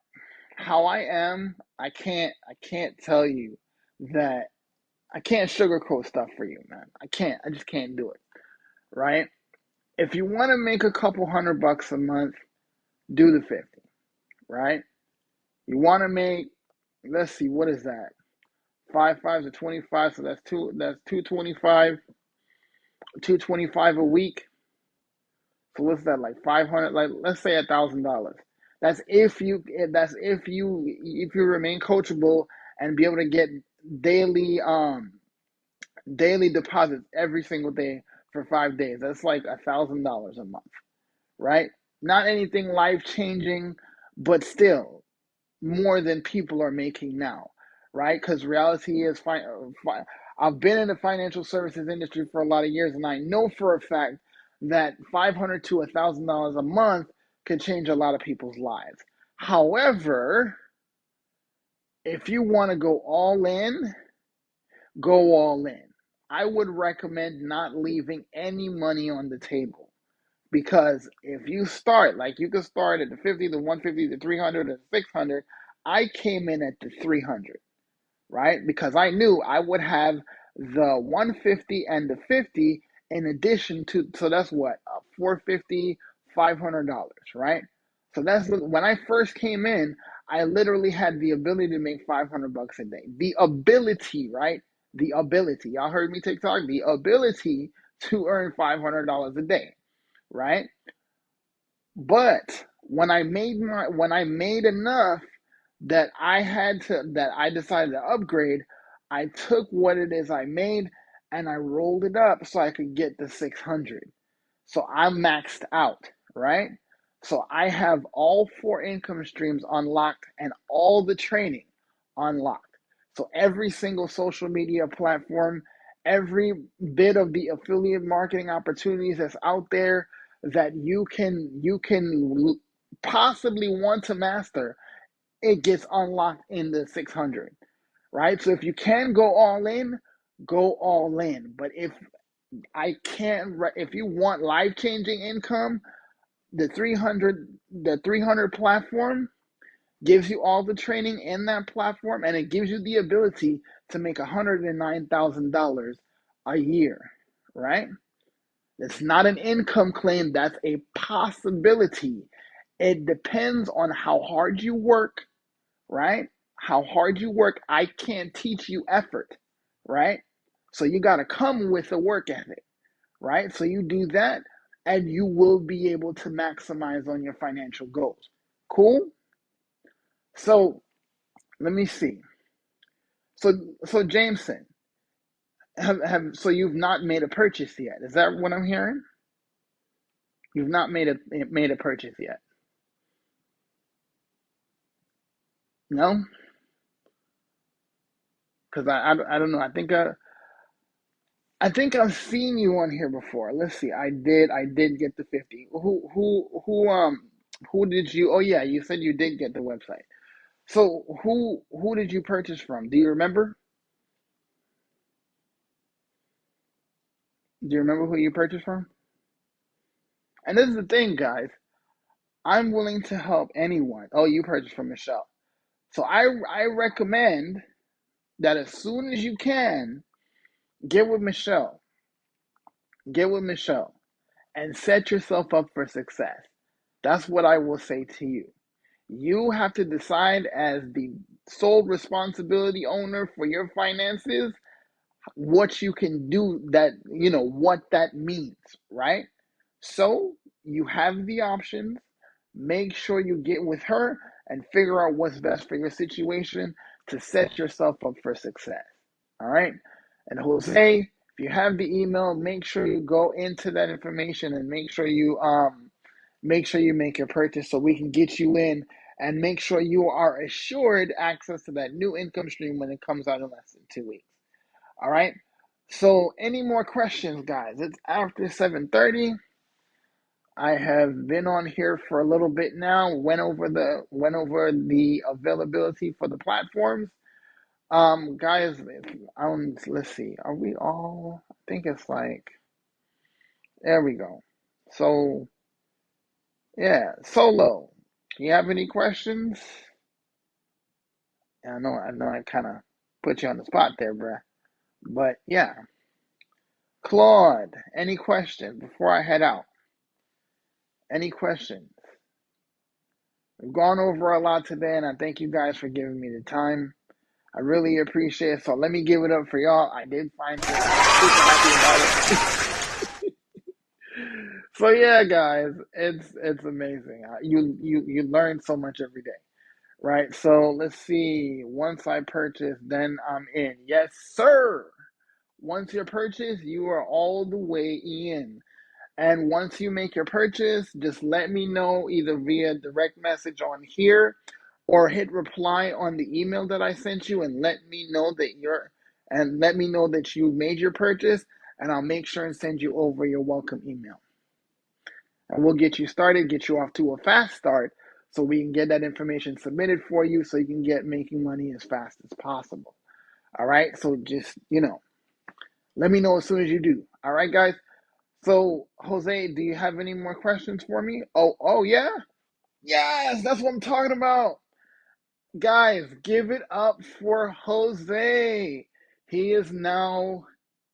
How I am, I can't tell you that I can't sugarcoat stuff for you, man. I just can't do it, right? If you want to make a couple $100 a month, do the 50, right? You want to make, let's see, what is that? Five fives are 25, so that's 225, 225 a week. So what's that, like 500, like let's say $1,000. That's if you remain coachable and be able to get daily daily deposits every single day for 5 days. That's like $1,000 a month, right? Not anything life changing, but still more than people are making now, right? Because reality is fine. I've been in the financial services industry for a lot of years, and I know for a fact that $500 to $1,000 a month could change a lot of people's lives. However, if you want to go all in. I would recommend not leaving any money on the table because if you start, like you could start at the 50, the 150, the 300, and 600. I came in at the 300, right? Because I knew I would have the 150 and the 50 in addition to, so that's what, 450, $500, right? So that's when I first came in, I literally had the ability to make $500 a day. The ability, right? The ability. Y'all heard me TikTok? The ability to earn $500 a day, right? But when I made enough that I decided to upgrade, I took what it is I made and I rolled it up so I could get the 600. So I'm maxed out, right? So I have all four income streams unlocked and all the training unlocked. So every single social media platform, every bit of the affiliate marketing opportunities that's out there that you can possibly want to master, it gets unlocked in the 600, right? So if you can go all in, go all in. But if you want life changing income, the 300 platform gives you all the training in that platform, and it gives you the ability to make $109,000 a year, right? It's not an income claim, that's a possibility. It depends on how hard you work, right? How hard you work. I can't teach you effort, right? So you got to come with a work ethic, right? So you do that and you will be able to maximize on your financial goals. Cool? So let me see. So so Jameson, so you've not made a purchase yet. Is that what I'm hearing? You've not made a purchase yet. No? Cuz I don't know. I think I've seen you on here before. Let's see. I did get the 50. Who did you? Oh yeah, you said you did get the website. So who did you purchase from? Do you remember? Do you remember who you purchased from? And this is the thing, guys. I'm willing to help anyone. Oh, you purchased from Michelle. So I recommend that as soon as you can, get with Michelle. Get with Michelle and set yourself up for success. That's what I will say to you. You have to decide as the sole responsibility owner for your finances what you can do, that what that means, right? So you have the options. Make sure you get with her and figure out what's best for your situation to set yourself up for success. All right. And Jose, if you have the email, make sure you go into that information and make sure you make your purchase so we can get you in and make sure you are assured access to that new income stream when it comes out in less than 2 weeks. All right. So any more questions, guys? It's after 7:30. I have been on here for a little bit now. Went over the availability for the platforms. Guys, let's see. Are we all? I think it's like, there we go. So yeah, Solo. You have any questions? I know, I kind of put you on the spot there, bruh. But yeah, Claude, any questions before I head out? Any questions? We've gone over a lot today, and I thank you guys for giving me the time. I really appreciate it. So let me give it up for y'all. I did find this. I'm super happy about it. So yeah, guys, it's amazing. You learn so much every day, right? So let's see. Once I purchase, then I'm in. Yes, sir. Once you're purchased, you are all the way in. And once you make your purchase, just let me know either via direct message on here or hit reply on the email that I sent you and let me know that you made your purchase, and I'll make sure and send you over your welcome email. And we'll get you started, get you off to a fast start so we can get that information submitted for you so you can get making money as fast as possible. All right? So just, let me know as soon as you do. All right, guys? So, Jose, do you have any more questions for me? Oh yeah? Yes, that's what I'm talking about. Guys, give it up for Jose. He is now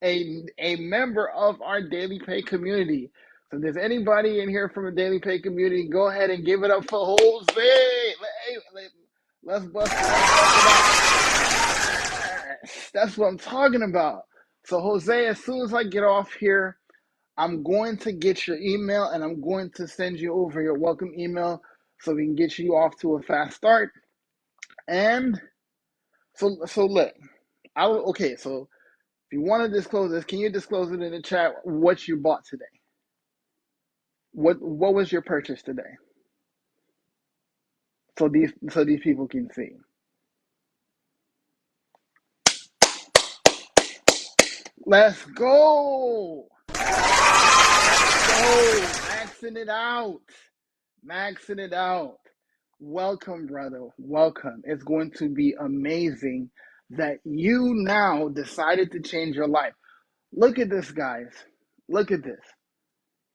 a member of our Daily Pay community. So, if there's anybody in here from the Daily Pay community, go ahead and give it up for Jose. Let's bust it out. That's what I'm talking about. So, Jose, as soon as I get off here, I'm going to get your email and I'm going to send you over your welcome email so we can get you off to a fast start. And so look, okay, so if you want to disclose this, can you disclose it in the chat what you bought today? What was your purchase today? So these people can see. Let's go. Maxing it out. Maxing it out. Welcome, brother. Welcome. It's going to be amazing that you now decided to change your life. Look at this, guys. Look at this.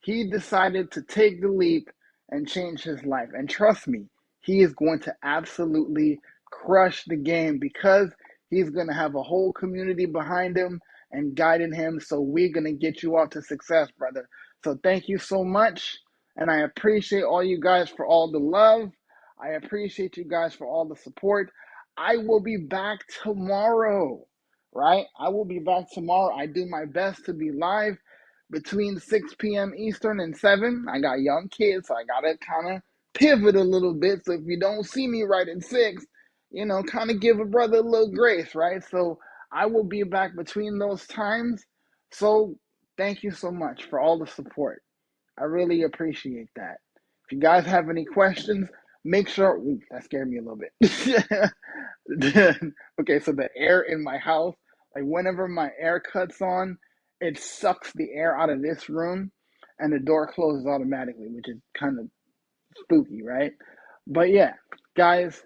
He decided to take the leap and change his life. And trust me, he is going to absolutely crush the game because he's going to have a whole community behind him and guiding him. So we're going to get you all to success, brother. So thank you so much. And I appreciate all you guys for all the love. I appreciate you guys for all the support. I will be back tomorrow, right? I will be back tomorrow. I do my best to be live between 6 p.m. Eastern and 7. I got young kids, so I got to kind of pivot a little bit. So if you don't see me right at 6, kind of give a brother a little grace, right? So I will be back between those times. So thank you so much for all the support. I really appreciate that. If you guys have any questions, make sure. Ooh, that scared me a little bit. Okay, so the air in my house, like whenever my air cuts on, it sucks the air out of this room and the door closes automatically, which is kind of spooky, right? But yeah, guys,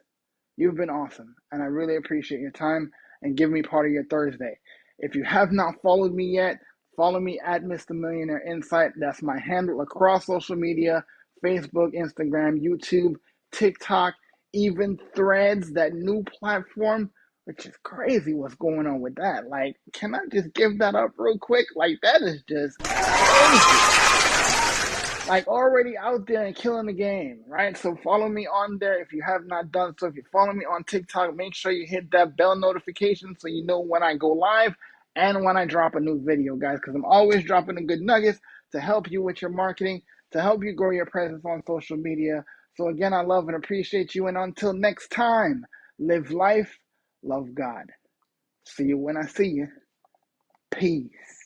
you've been awesome, and I really appreciate your time and giving me part of your Thursday. If you have not followed me yet, follow me at Mr. Millionaire Insight. That's my handle across social media: Facebook, Instagram, YouTube, TikTok, even Threads, that new platform, which is crazy what's going on with that. Like, can I just give that up real quick? Like, that is just crazy, like already out there and killing the game, right? So follow me on there if you have not done so. If you follow me on TikTok, make sure you hit that bell notification so you know when I go live and when I drop a new video, guys, because I'm always dropping the good nuggets to help you with your marketing, to help you grow your presence on social media. So again, I love and appreciate you. And until next time, live life, love God. See you when I see you. Peace.